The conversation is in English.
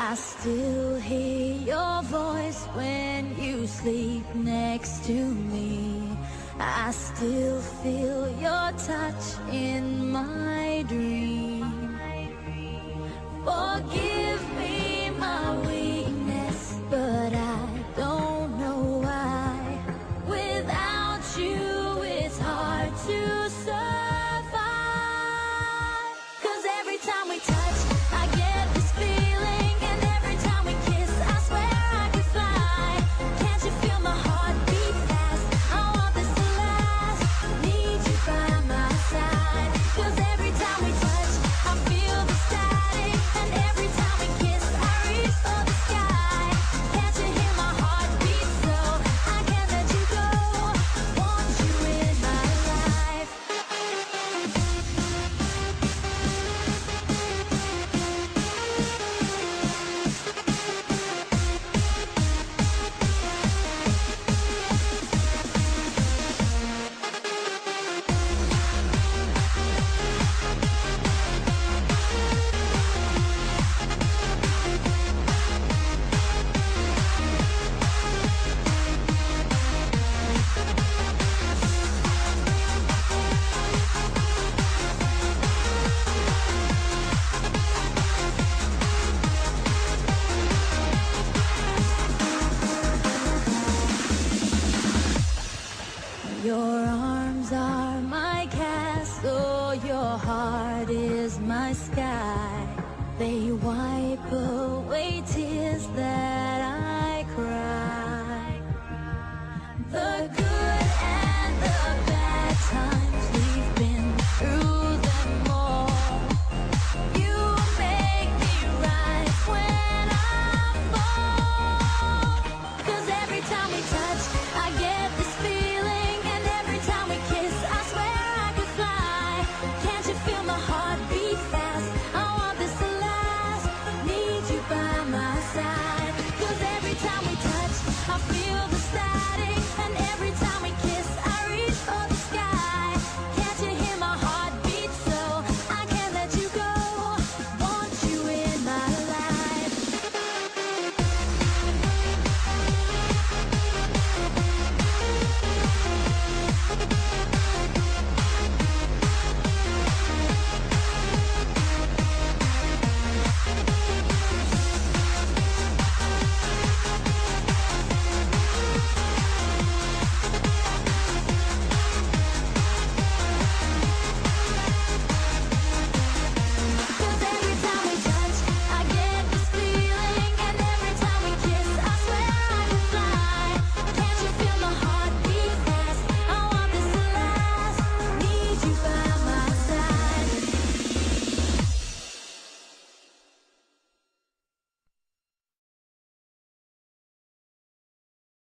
I still hear your voice when you sleep next to me. I still feel your touch in my dream. Forgive me my weakness, but I don't know why. Without you, it's hard to survive. 'Cause every time we touch, I get this feeling, and every time we kiss, I swear I could fly. Can't you feel my heart beat fast? I want this to last. Need you by my side. 'Cause every time we touch, I feel the static, and every time we kiss, I reach for the sky. Can't you hear my heart beat? So I can't let you go. Want you in my life. Your arms are my castle, your heart is my sky. They wipe away tears that I cry. The good and the bad times.